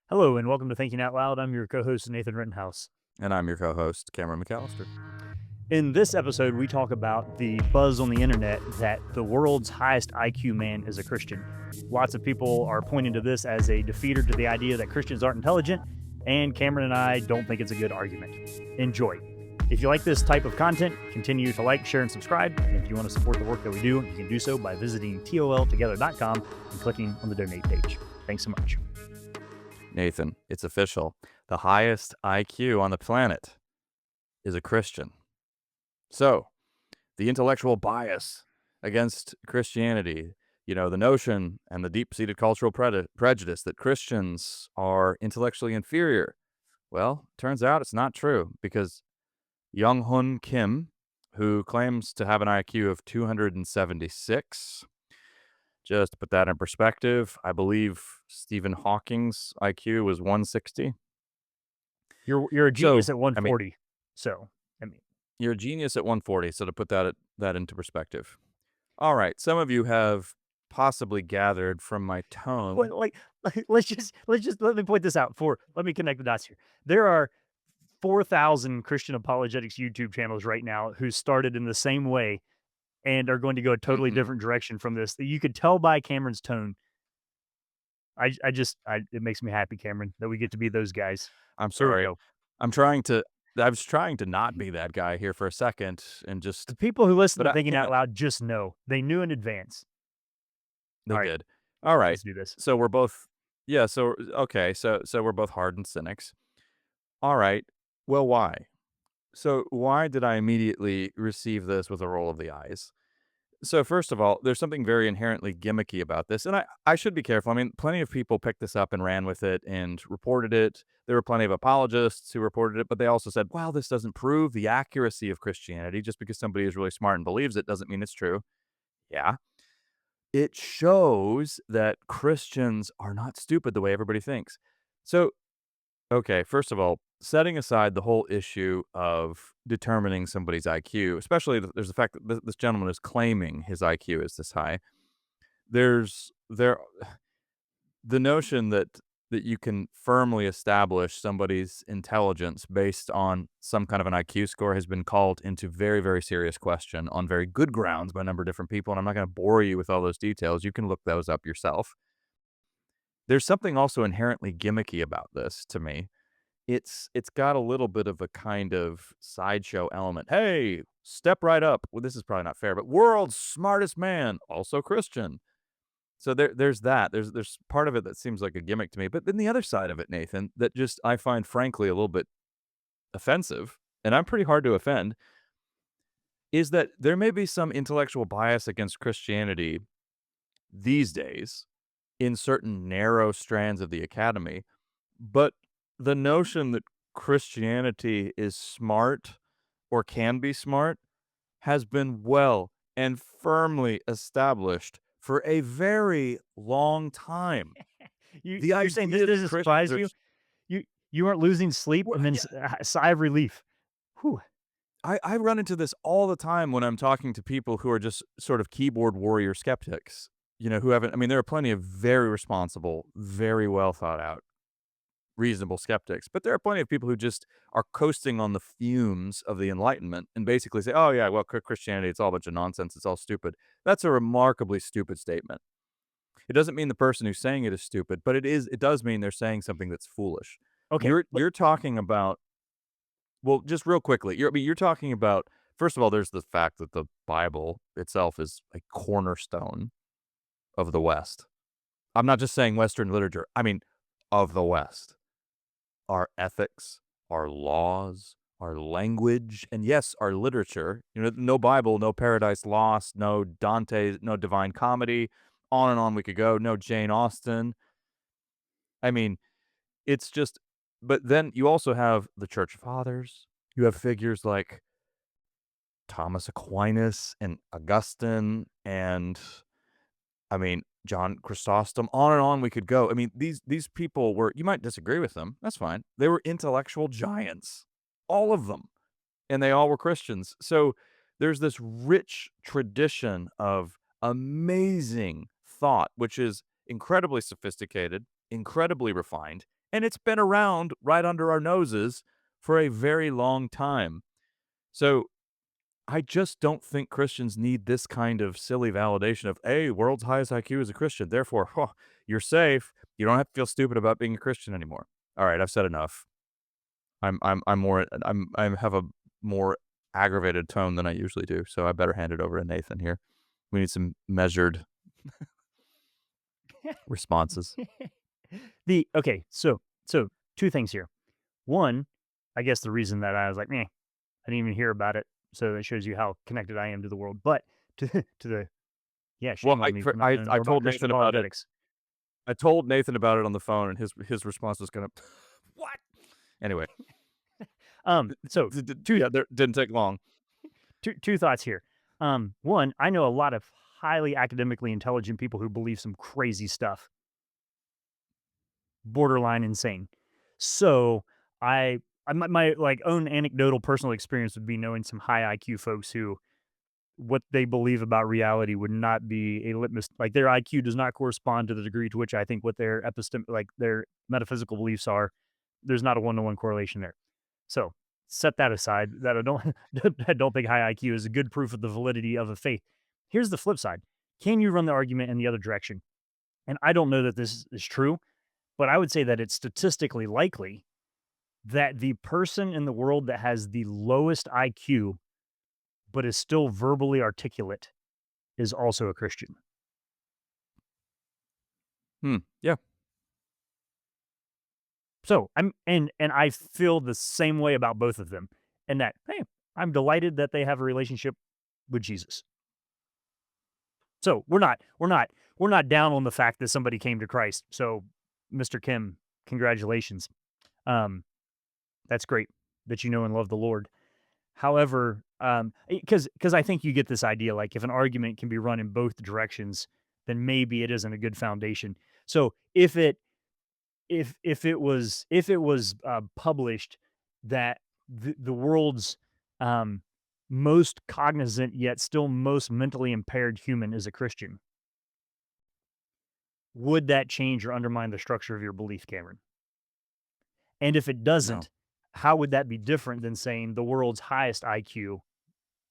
Hello and welcome to Thinking Out Loud. I'm your co-host Nathan Rittenhouse. And I'm your co-host, Cameron McAllister. In this episode, we talk about the buzz on the internet that the world's highest IQ man is a Christian. Lots of people are pointing to this as a defeater to the idea that Christians aren't intelligent, and Cameron and I don't think it's a good argument. Enjoy. If you like this type of content, continue to like, share, and subscribe. And if you want to support the work that we do, you can do so by visiting toltogether.com and clicking on the donate page. Thanks so much. Nathan, it's official. The highest IQ on the planet is a Christian. So, the intellectual bias against Christianity, the notion and the deep-seated cultural prejudice that Christians are intellectually inferior. Well, turns out it's not true because Younghoon Kim, who claims to have an IQ of 276, just to put that in perspective, I believe Stephen Hawking's IQ was 160. You're a genius at 140. I mean, You're a genius at 140, so to put that into perspective. All right, some of you have possibly gathered from my tone. let's just let me point this out. Let me connect the dots here. There are 4,000 Christian apologetics YouTube channels right now who started in the same way and are going to go a totally different direction from this. You could tell by Cameron's tone. It makes me happy, Cameron, that we get to be those guys. I'm Here we sorry. go. I was trying to not be that guy here for a second and just The people who listen but to I, Thinking Out Loud just know. They knew in advance. they All right, did. All right. let's do this. So we're both yeah, so okay, so we're both hardened cynics. All right. Well, why? So why did I immediately receive this with a roll of the eyes? So first of all, there's something very inherently gimmicky about this, and I should be careful. I mean, plenty of people picked this up and ran with it and reported it. There were plenty of apologists who reported it, but they also said, "Well, this doesn't prove the accuracy of Christianity. Just because somebody is really smart and believes it doesn't mean it's true." Yeah, it shows that Christians are not stupid the way everybody thinks. So, okay, first of all, setting aside the whole issue of determining somebody's IQ, especially there's the fact that this gentleman is claiming his IQ is this high. There's there the notion that you can firmly establish somebody's intelligence based on some kind of an IQ score has been called into very, very serious question on very good grounds by a number of different people, and I'm not gonna bore you with all those details. You can look those up yourself. There's something also inherently gimmicky about this to me. It's got a little bit of a kind of sideshow element. "Hey, step right up." Well, this is probably not fair, but world's smartest man, also Christian. So there's that. There's part of it that seems like a gimmick to me, but then the other side of it, Nathan, that just I find frankly a little bit offensive, and I'm pretty hard to offend, is that there may be some intellectual bias against Christianity these days in certain narrow strands of the academy, but the notion that Christianity is smart or can be smart has been well and firmly established for a very long time. The You're saying this idea that doesn't Christians surprise are you? You aren't losing sleep well, and then yeah, sigh of relief. Whew. I run into this all the time when I'm talking to people who are just sort of keyboard warrior skeptics, who haven't I mean, there are plenty of very responsible, very well thought out reasonable skeptics. But there are plenty of people who just are coasting on the fumes of the Enlightenment and basically say, "Oh yeah, well, Christianity, it's all a bunch of nonsense. It's all stupid." That's a remarkably stupid statement. It doesn't mean the person who's saying it is stupid, but it does mean they're saying something that's foolish. Okay. You're talking about well, just real quickly, you're talking about first of all, there's the fact that the Bible itself is a cornerstone of the West. I'm not just saying Western literature. I mean of the West. Our ethics, our laws, our language, and yes, our literature. No Bible, no Paradise Lost, no Dante, no Divine Comedy, on and on we could go. No Jane Austen. I mean, it's just, but then you also have the Church Fathers. You have figures like Thomas Aquinas and Augustine and I mean, John Chrysostom, on and on we could go. I mean, these people were you might disagree with them, that's fine. They were intellectual giants, all of them, and they all were Christians. So, there's this rich tradition of amazing thought, which is incredibly sophisticated, incredibly refined, and it's been around right under our noses for a very long time. So I just don't think Christians need this kind of silly validation of, hey, world's highest IQ is a Christian. Therefore, huh, you're safe. You don't have to feel stupid about being a Christian anymore. All right, I've said enough. I have a more aggravated tone than I usually do, so I better hand it over to Nathan here. We need some measured responses. So two things here. One, I guess the reason that I was like, I didn't even hear about it. So that shows you how connected I am to the world. But to to the Well, shame on me for not knowing I more about told Christian Nathan about it. apologetics. I told Nathan about it on the phone, and his response was gonna, what? Anyway, So two yeah, there didn't take long. two thoughts here. One, I know a lot of highly academically intelligent people who believe some crazy stuff, borderline insane. So my like own anecdotal personal experience would be knowing some high IQ folks who what they believe about reality would not be a litmus, like their IQ does not correspond to the degree to which I think what their like their metaphysical beliefs are. There's not a one-to-one correlation there. So set that aside. That I don't I don't think high IQ is a good proof of the validity of a faith. Here's the flip side. Can you run the argument in the other direction? And I don't know that this is true, but I would say that it's statistically likely that the person in the world that has the lowest IQ but is still verbally articulate is also a Christian. Yeah. So and I feel the same way about both of them. And that, hey, I'm delighted that they have a relationship with Jesus. So we're not down on the fact that somebody came to Christ. So Mr. Kim, congratulations. Um, that's great that you know and love the Lord. However, because I think you get this idea, like if an argument can be run in both directions, then maybe it isn't a good foundation. So if it was published that the world's um, most cognizant yet still most mentally impaired human is a Christian, would that change or undermine the structure of your belief, Cameron? And if it No. doesn't, how would that be different than saying the world's highest IQ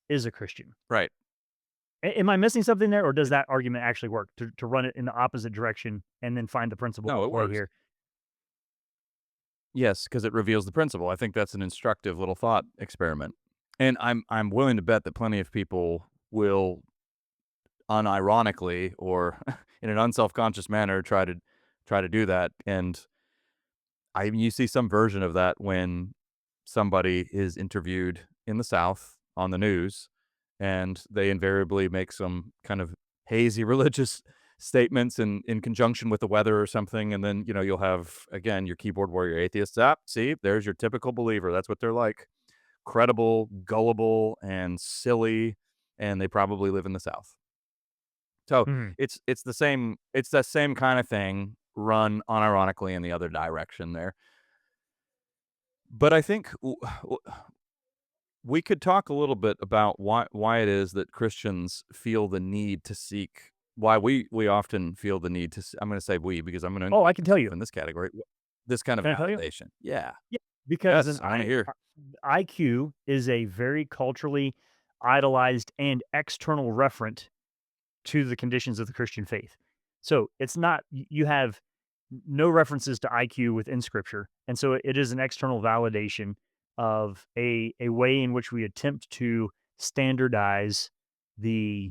is a Christian? Right. Am I missing something there, or does that argument actually work to run it in the opposite direction and then find the principle No, at it play works. here? Yes, because it reveals the principle. I think that's an instructive little thought experiment. And I'm willing to bet that plenty of people will unironically or in an unselfconscious manner try to do that. And you see some version of that when somebody is interviewed in the South on the news, and they invariably make some kind of hazy religious statements in conjunction with the weather or something. And then, you'll have, again, your keyboard warrior atheists. See, there's your typical believer. That's what they're like. Credible, gullible, and silly. And they probably live in the South. So Mhm. it's the same kind of thing run unironically in the other direction there. But I think we could talk a little bit about why it is that Christians feel the need to seek why we often feel the need to I'm gonna say we because I'm gonna include Oh, I can tell myself you. in this category, this kind of Can I tell you? validation. Yeah. Yeah, because Yes, I wanna hear. IQ is a very culturally idolized and external referent to the conditions of the Christian faith. So it's not you have no references to IQ within Scripture, and so it is an external validation of a way in which we attempt to standardize the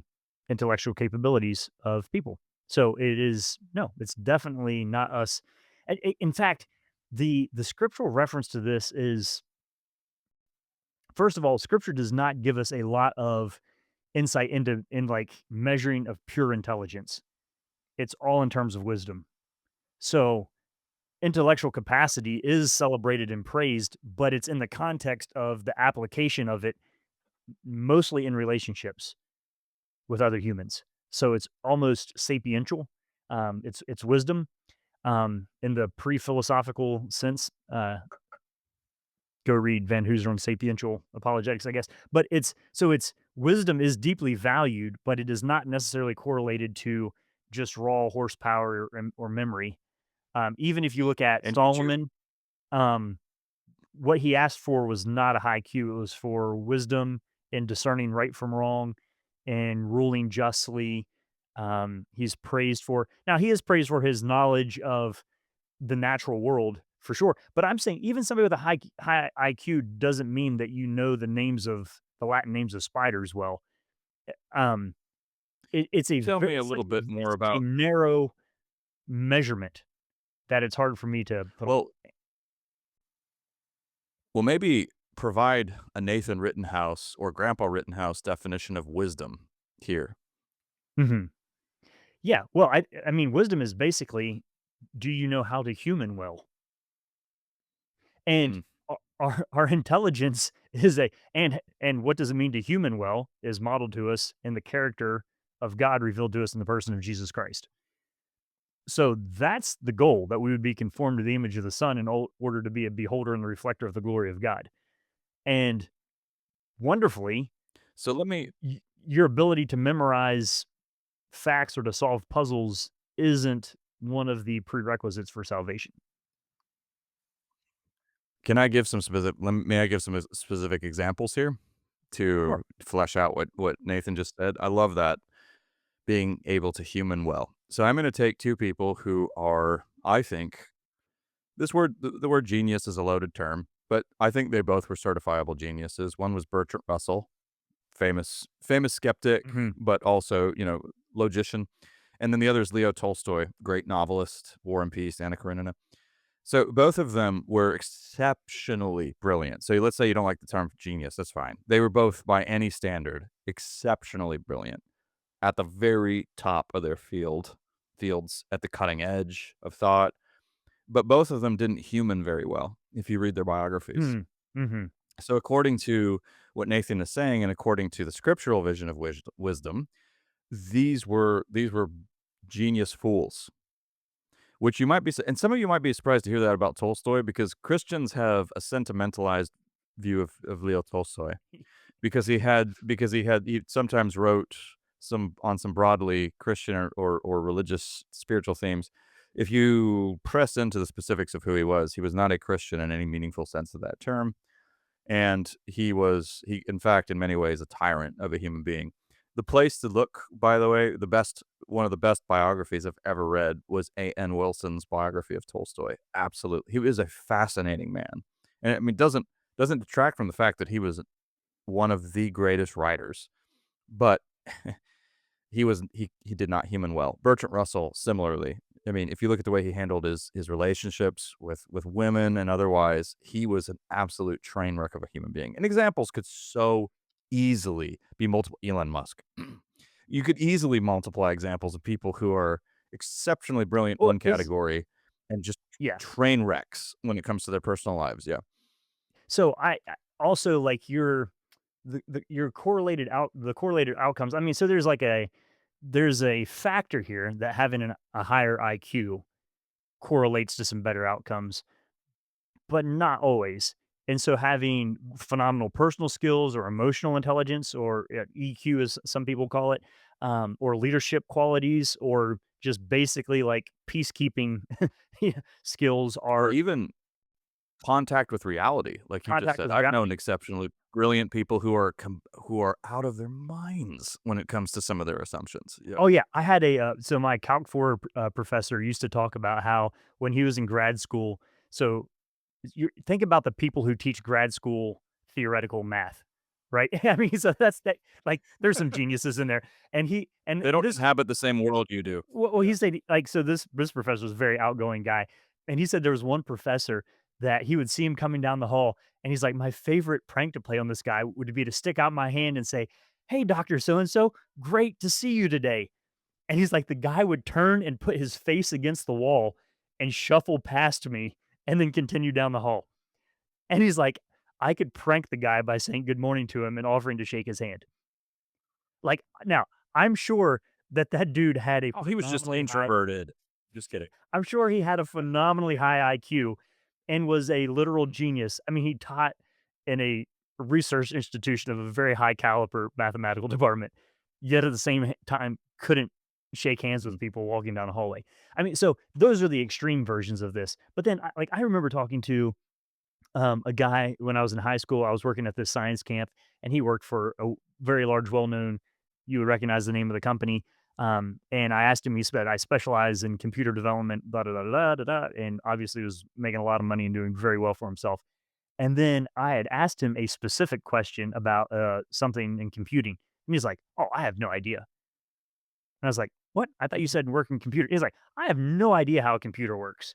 intellectual capabilities of people. So it is no, it's definitely not us. In fact, the scriptural reference to this is, first of all, Scripture does not give us a lot of insight into in like measuring of pure intelligence. It's all in terms of wisdom. So intellectual capacity is celebrated and praised, but it's in the context of the application of it mostly in relationships with other humans. So it's almost sapiential. It's wisdom in the pre-philosophical sense. Go read Van Hooser on sapiential apologetics, I guess. But it's wisdom is deeply valued, but it is not necessarily correlated to just raw horsepower or memory. Even if you look at And did you Solomon, um, what he asked for was not a high Q. It was for wisdom in discerning right from wrong and ruling justly. He's praised for now. He is praised for his knowledge of the natural world for sure. But I'm saying even somebody with a high IQ doesn't mean that you know the Latin names of spiders well. Um, it's a tell me a little such bit more it's such a about narrow measurement that it's hard for me to put. well, well, maybe provide a Nathan Rittenhouse or Grandpa Rittenhouse definition of wisdom here. Mhm. Yeah, well, I mean, wisdom is basically, do you know how to human well? And Mm. our intelligence is a and what does it mean to human well is modeled to us in the character of God revealed to us in the person of Jesus Christ. So that's the goal, that we would be conformed to the image of the Son in order to be a beholder and the reflector of the glory of God. And wonderfully, So let me your ability to memorize facts or to solve puzzles isn't one of the prerequisites for salvation. can I give some specific may I give some specific examples here to Sure. flesh out what Nathan just said? I love that, being able to human well. So I'm gonna take 2 people who are, I think this word the word genius is a loaded term, but I think they both were certifiable geniuses. One was Bertrand Russell, famous skeptic, Mhm. but also, logician. And then the other is Leo Tolstoy, great novelist, War and Peace, Anna Karenina. So both of them were exceptionally brilliant. So let's say you don't like the term genius, that's fine. They were both, by any standard, exceptionally brilliant at the very top of their fields, at the cutting edge of thought. But both of them didn't human very well, if you read their biographies. Mhm. Mhm. So according to what Nathan is saying, and according to the scriptural vision of wisdom, these were genius fools. Which you might be, and some of you might be surprised to hear that about Tolstoy, because Christians have a sentimentalized view of Leo Tolstoy, because he sometimes wrote some broadly Christian or religious spiritual themes. If you press into the specifics of who he was not a Christian in any meaningful sense of that term. And he in fact, in many ways, a tyrant of a human being. The place to look, by the way, one of the best biographies I've ever read was A.N. Wilson's biography of Tolstoy. Absolutely. He was a fascinating man. And I mean, doesn't detract from the fact that he was one of the greatest writers. But he did not human well. Bertrand Russell, similarly. I mean, if you look at the way he handled his relationships with women and otherwise, he was an absolute train wreck of a human being. And examples could so easily be multiple. Elon Musk. You could easily multiply examples of people who are exceptionally brilliant in Well, one is category and just yeah. train wrecks when it comes to their personal lives. Yeah. So I also like your the correlated outcomes. I mean, so there's a factor here that having a higher IQ correlates to some better outcomes, but not always. And so having phenomenal personal skills or emotional intelligence or EQ, as some people call it, or leadership qualities, or just basically like peacekeeping skills Or are even contact with reality, like you just contact said. with I've known reality. exceptionally brilliant people who are out of their minds when it comes to some of their assumptions. Yeah. Oh yeah, I had so my Calc 4 professor used to talk about how when he was in grad school, so you think about the people who teach grad school theoretical math, right? I mean, so that's that like there's some geniuses in there. And he and They don't this inhabit the same world you do. he Yeah. said like so this professor was a very outgoing guy. And he said there was one professor that he would see him coming down the hall and he's like, my favorite prank to play on this guy would be to stick out my hand and say, "Hey, Dr. So and so, great to see you today." And he's like, the guy would turn and put his face against the wall and shuffle past me and then continue down the hall. And he's like, I could prank the guy by saying good morning to him and offering to shake his hand. Like, now, I'm sure that that dude had a Oh, he was just phenomenally high introverted. Just kidding. I'm sure he had a phenomenally high IQ and was a literal genius. I mean, he taught in a research institution of a very high caliber mathematical department, yet at the same time couldn't shake hands Mhm. with people walking down a hallway. I mean, so those are the extreme versions of this. But then, I remember talking to a guy when I was in high school. I was working at this science camp, and he worked for a very large, well-known. You would recognize the name of the company. And I asked him. He said, "I specialize in computer development." Da da da da da da. And obviously, was making a lot of money and doing very well for himself. And then I had asked him a specific question about something in computing, and he's like, "Oh, I have no idea." And I was like, "What? I thought you said work in computer." He's like, "I have no idea how a computer works."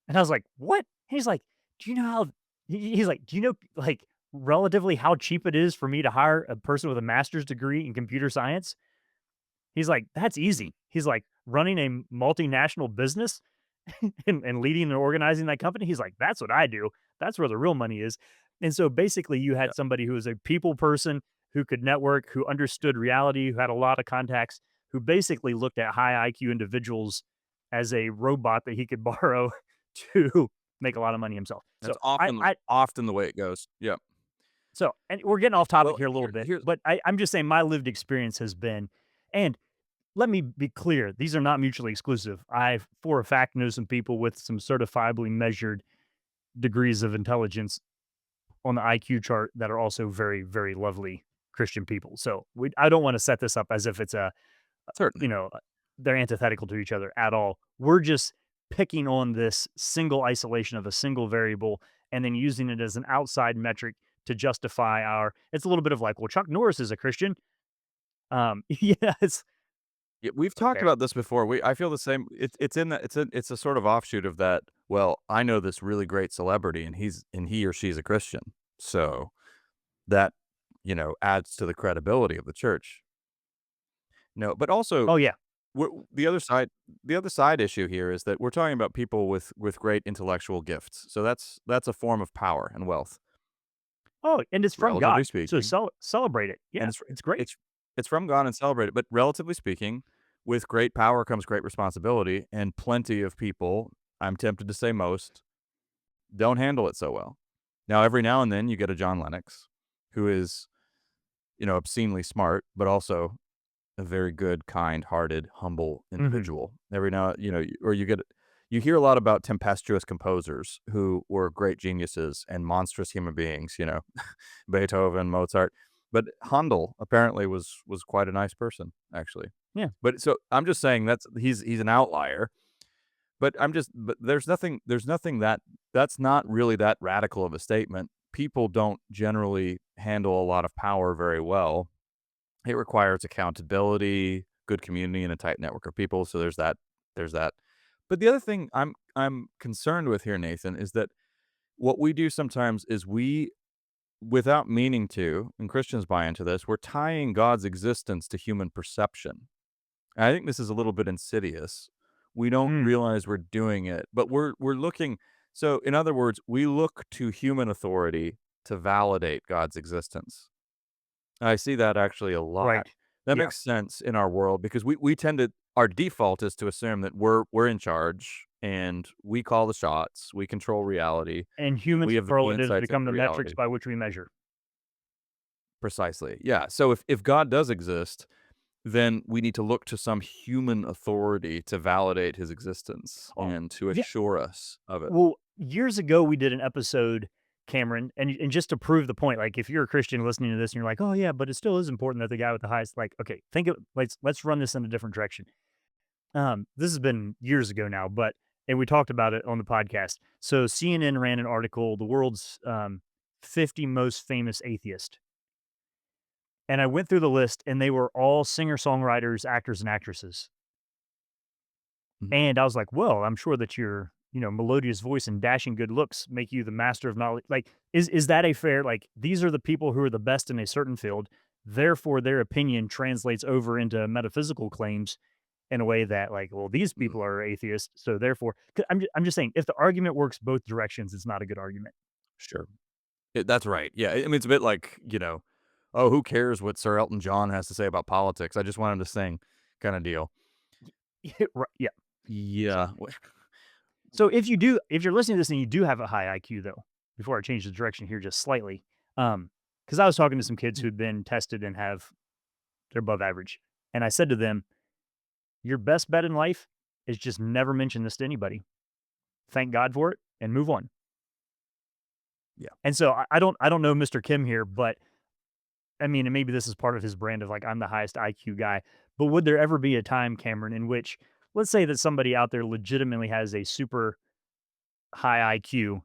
And I was like, "What?" He's like, "Do you know how?" He's like, "Do you know like relatively how cheap it is for me to hire a person with a master's degree in computer science?" He's like, "That's easy." He's like, "Running a multinational business and leading and organizing that company." He's like, "That's what I do. That's where the real money is." And so basically, you Yeah, had somebody who was a people person who could network, who understood reality, who had a lot of contacts, who basically looked at high IQ individuals as a robot that he could borrow to make a lot of money himself. that's often the way it goes. Yeah. And we're getting off topic Well, here a little bit, here's but I'm just saying my lived experience has been, and let me be clear, these are not mutually exclusive. I, for a fact, know some people with some certifiably measured degrees of intelligence on the IQ chart that are also very, very lovely Christian people. So I don't want to set this up as if it's certainly. you know, they're antithetical to each other at all. We're just picking on this single isolation of a single variable and then using it as an outside metric to justify our. It's a little bit of like, well, Chuck Norris is a Christian. Yeah, it's Yeah, we've talked okay. about this before. I feel the same. It's in that it's a sort of offshoot of that. Well, I know this really great celebrity, and he or she's a Christian, so that adds to the credibility of the church. No, but also Oh yeah. the other side issue here is that we're talking about people with great intellectual gifts. So that's a form of power and wealth, Oh, and it's from relatively God. So speaking. celebrate it. And Yeah, it's great. it's from God and celebrated, but relatively speaking, with great power comes great responsibility, and plenty of people, I'm tempted to say most, don't handle it so well. Now, every now and then you get a John Lennox who is, obscenely smart, but also a very good, kind-hearted, humble Mhm. individual. Every now, or you hear a lot about tempestuous composers who were great geniuses and monstrous human beings, Beethoven, Mozart, but Handel apparently was quite a nice person, actually. Yeah. But so I'm just saying he's an outlier, but there's nothing that's not really that radical of a statement. People don't generally handle a lot of power very well. It requires accountability, good community, and a tight network of people, so there's that. But the other thing I'm concerned with here, Nathan, is that what we do sometimes is without meaning to, and Christians buy into this, we're tying God's existence to human perception. And I think this is a little bit insidious. We don't Mm, realize we're doing it, but we're looking. So, in other words, we look to human authority to validate God's existence. I see that actually a lot. right. That Yeah. makes sense in our world because we tend to our default is to assume that we're in charge and we call the shots, we control reality, And human we have the key superlatives insights become into the metrics reality. by which we measure. Precisely. Yeah. So if God does exist, then we need to look to some human authority to validate his existence Oh, and to yeah. assure us of it. Well, years ago, we did an episode, Cameron, and just to prove the point, like if you're a Christian listening to this and you're like, oh yeah, but it still is important that the guy with the highest, like, okay, think of let's run this in a different direction. This has been years ago now, but and we talked about it on the podcast. So CNN ran an article, the world's 50 most famous atheist, and I went through the list, and they were all singer songwriters, actors, and actresses. Mhm. And I was like, "Well, I'm sure that your, melodious voice and dashing good looks make you the master of knowledge." Like, is that a fair like, these are the people who are the best in a certain field, therefore their opinion translates over into metaphysical claims in a way that like, well, these Mm, people are atheists, so therefore 'cause I'm just saying, if the argument works both directions, it's not a good argument. sure. That's right. Yeah. I mean, it's a bit like, oh, who cares what Sir Elton John has to say about politics? I just want him to sing kind of deal. Right, yeah. So Yeah. so if you're listening to this and you do have a high IQ though, before I change the direction here just slightly, because I was talking to some kids who'd been tested and they're above average. And I said to them, Your best bet in life is just never mention this to anybody. Thank God for it and move on. Yeah. And so I don't know Mr. Kim here, but I mean, and maybe this is part of his brand of like, I'm the highest IQ guy, but would there ever be a time, Cameron, in which, let's say that somebody out there legitimately has a super high IQ,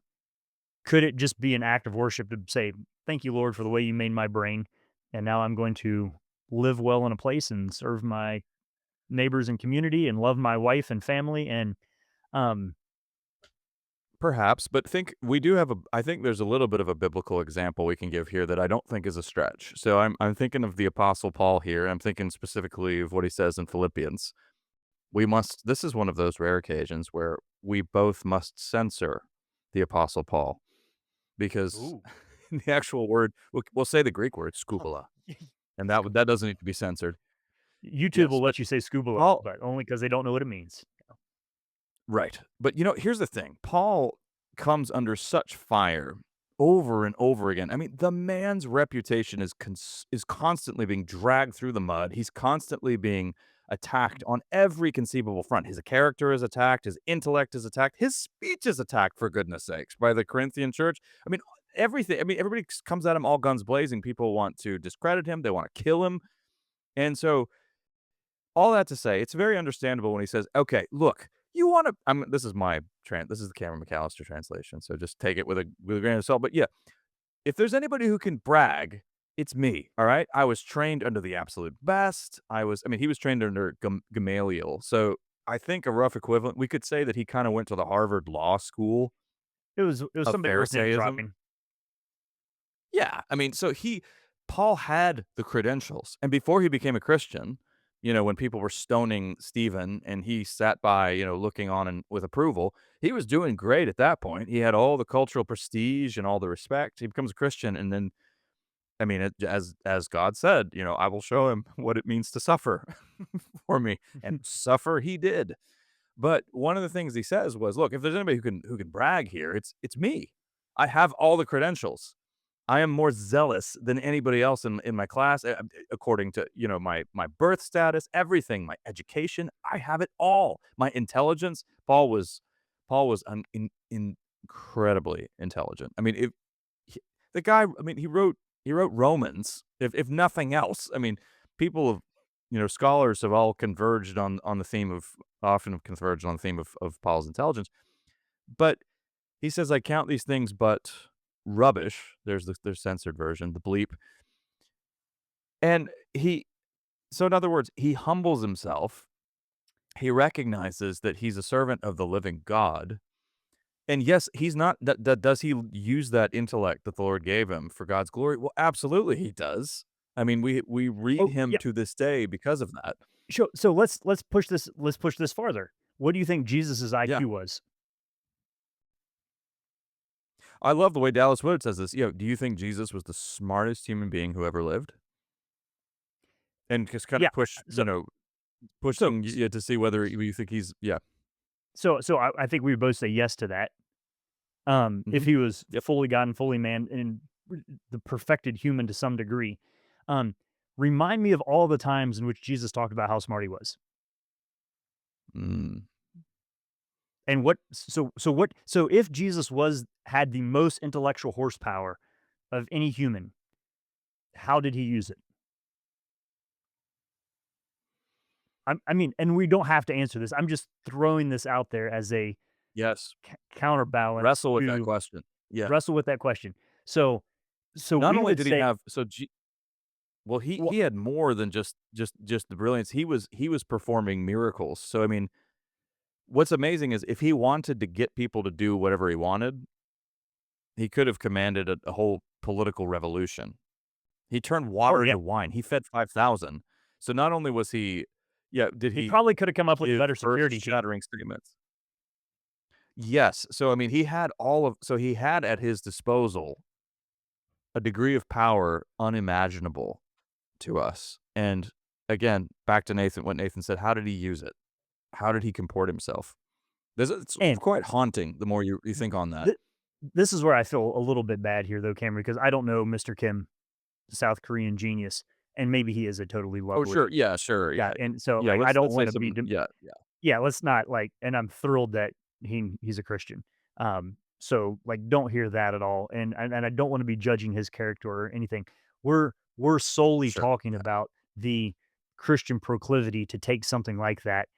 could it just be an act of worship to say, thank you, Lord, for the way you made my brain. And now I'm going to live well in a place and serve my neighbors and community and love my wife and family. And, um, Perhaps, but I think there's a little bit of a biblical example we can give here that I don't think is a stretch. So I'm thinking of the Apostle Paul here. I'm thinking specifically of what he says in Philippians. This is one of those rare occasions where we both must censor the Apostle Paul because ooh, the actual word, we'll say the Greek word, scubala, and that doesn't need to be censored. YouTube will Yes, but let you say scuba, Paul, but only because they don't know what it means. right. But, here's the thing. Paul comes under such fire over and over again. I mean, the man's reputation is constantly being dragged through the mud. He's constantly being attacked on every conceivable front. His character is attacked, his intellect is attacked, his speech is attacked, for goodness sakes, by the Corinthian church. I mean, everything. I mean, everybody comes at him all guns blazing. People want to discredit him, they want to kill him. And so all that to say, it's very understandable when he says, "Okay, look, you wanna." This is the Cameron McAllister translation, so just take it with a grain of salt, but yeah, if there's anybody who can brag, it's me, alright? I was trained under the absolute best. He was trained under Gamaliel, so I think a rough equivalent, we could say that he kinda went to the Harvard Law School It was of somebody worth name Pharisaism. dropping. Yeah, so Paul had the credentials, and before he became a Christian, when people were stoning Stephen and he sat by, looking on and with approval, he was doing great at that point. He had all the cultural prestige and all the respect. He becomes a Christian, and then, as God said, I will show him what it means to suffer for me, and suffer he did. But one of the things he says was, "Look, if there's anybody who can brag here, it's me. I have all the credentials. I am more zealous than anybody else in my class, according to, my birth status, everything, my education, I have it all. My intelligence." Paul was incredibly intelligent. I mean, if he the guy, he wrote Romans, if nothing else. I mean, people have, scholars have all converged on the theme of often have converged on the theme of Paul's intelligence, but he says, "I count these things but rubbish." There's censored version, the bleep. And in other words, he humbles himself. He recognizes that he's a servant of the living God. And yes, he's not does he use that intellect that the Lord gave him for God's glory? Well, absolutely he does. I mean, we read Oh, him yeah. to this day because of that. So let's push this farther. What do you think Jesus's Yeah. IQ was? I love the way Dallas Willard says this. Do you think Jesus was the smartest human being who ever lived? And just kind Yeah. of So so pushing you to see whether you think he's, yeah. so I think we would both say yes to that. If Mhm. he was Yep. fully God and fully man and the perfected human to some degree, um, remind me of all the times in which Jesus talked about how smart he was. Mm. And so if Jesus was had the most intellectual horsepower of any human, how did he use it? I mean, and we don't have to answer this. I'm just throwing this out there as a Yes. counterbalance Wrestle with that to question. Yeah. wrestle with that question. So so Not we only would did he say, have so G well, he well, he had more than just the brilliance. He was performing miracles. So, what's amazing is if he wanted to get people to do whatever he wanted, he could have commanded a whole political revolution. He turned oh water yeah, into wine. He fed 5,000. So not only was he yeah, did he he probably could have come up with a give better security team. earth-shattering statements. Yes. So, he had at his disposal a degree of power unimaginable to us. And again, back to what Nathan said, how did he use it? How did he comport himself? It's And quite haunting the more you think on that. th- this is where I feel a little bit bad here, though, Cameron, because I don't know Mr. Kim, the South Korean genius, and maybe he is a totally Oh, lovely. sure. Yeah, sure. Yeah, Yeah. and so, Yeah, like, I don't let's say wanna be some yeah, yeah. yeah, let's not, like, and I'm thrilled that he's a Christian. So, like, don't hear that at all, and I don't wanna be judging his character or anything. We're solely Sure. talking Yeah. about the Christian proclivity to take something like that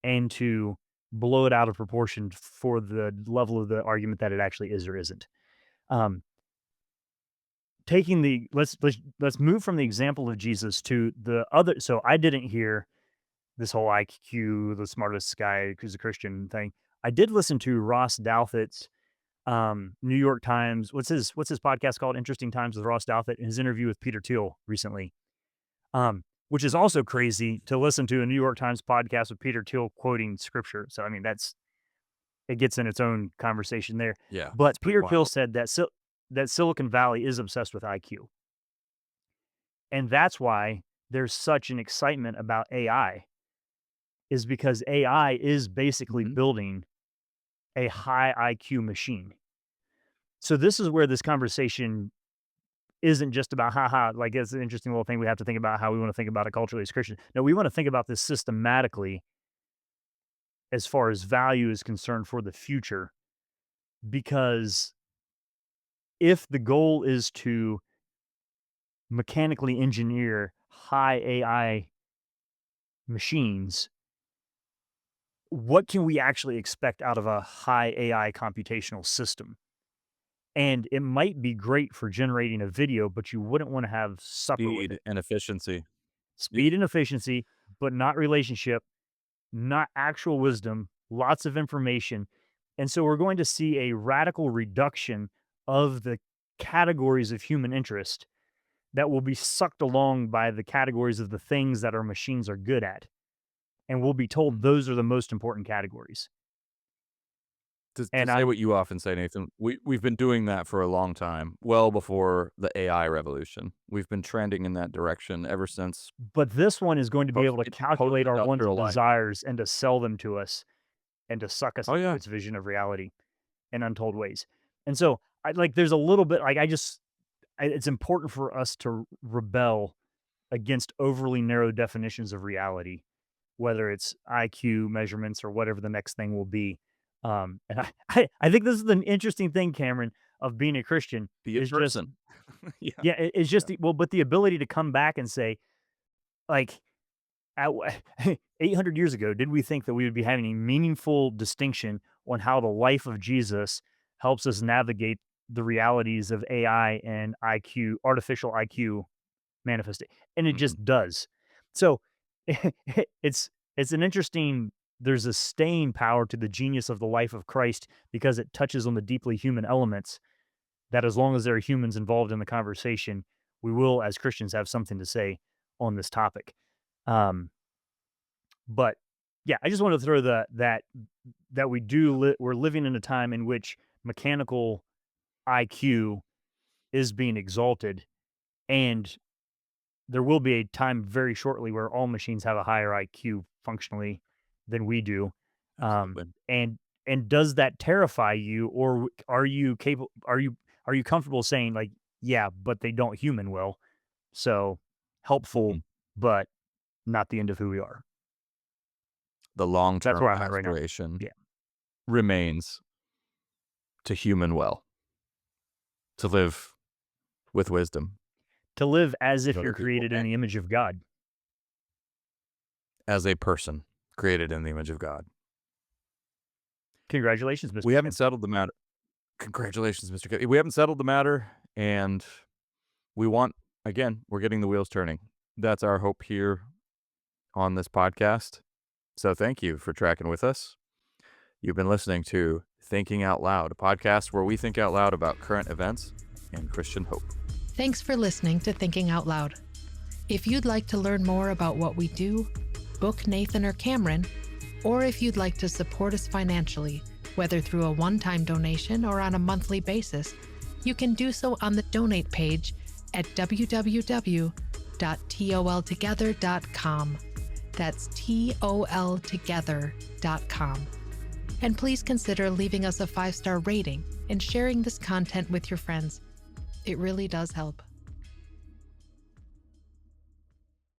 and to blow it out of proportion for the level of the argument that it actually is or isn't. Um, taking the let's move from the example of Jesus to the other. So I didn't hear this whole IQ, the smartest guy who's a Christian thing. I did listen to Ross Douthat's New York Times. What's his podcast called? Interesting Times with Ross Douthat. And his interview with Peter Thiel recently, which is also crazy to listen to a New York Times podcast with Peter Thiel quoting scripture. So I mean, it gets in its own conversation there. Yeah, it's But pretty Peter Thiel wild. said that that Silicon Valley is obsessed with IQ, and that's why there's such an excitement about AI. Is because AI is basically Mhm. building a high IQ machine. So this is where this conversation isn't just about haha, like it's an interesting little thing we have to think about how we want to think about it culturally as Christians. No, we want to think about this systematically as far as value is concerned for the future. Because if the goal is to mechanically engineer high AI machines, what can we actually expect out of a high AI computational system? And it might be great for generating a video, but you wouldn't want to have supper with Speed it. and efficiency. Yeah. Speed and efficiency, but not relationship, not actual wisdom, lots of information. And so we're going to see a radical reduction of the categories of human interest that will be sucked along by the categories of the things that our machines are good at. And we'll be told those are the most important categories. To And say I'm what you often say, Nathan, we've been doing that for a long time, well before the AI revolution. We've been trending in that direction ever since But this one is going to be able to calculate our wants post-industrial and life. desires and to sell them to us and to suck us Oh, into yeah. its vision of reality in untold ways. And so I like there's a little bit like it's important for us to rebel against overly narrow definitions of reality, whether it's IQ measurements or whatever the next thing will be. And I think this is an interesting thing, Cameron, of being a Christian Be a is just person. Yeah, yeah, it's yeah. just but the ability to come back and say, like, at 800 years ago, did we think that we would be having a meaningful distinction on how the life of Jesus helps us navigate the realities of AI and IQ, artificial IQ manifesting? And it Mhm. just does. So it's it's an interesting there's a staying power to the genius of the life of Christ because it touches on the deeply human elements that as long as there are humans involved in the conversation, we will as Christians have something to say on this topic. Um, but yeah, I just want to throw that we're living in a time in which mechanical IQ is being exalted, and there will be a time very shortly where all machines have a higher IQ functionally than we do. Um, Absolutely. and does that terrify you, or are you capable? Are you comfortable saying like, yeah, but they don't human will, so helpful, Mhm. but not the end of who we are. The That's long-term where I'm at right now. aspiration Yeah. remains to human well, to live with wisdom To live as with if other you're people, created in the image of God. as a person created in the image of God. Congratulations, Mr. We haven't Kim. settled the matter. Congratulations, Mr. K. We haven't settled the matter, and we want again, we're getting the wheels turning. That's our hope here on this podcast. So thank you for tracking with us. You've been listening to Thinking Out Loud, a podcast where we think out loud about current events and Christian hope. Thanks for listening to Thinking Out Loud. If you'd like to learn more about what we do, book Nathan or Cameron, or if you'd like to support us financially, whether through a one-time donation or on a monthly basis, you can do so on the donate page at www.toltogether.com. That's toltogether.com. And please consider leaving us a 5-star rating and sharing this content with your friends. It really does help.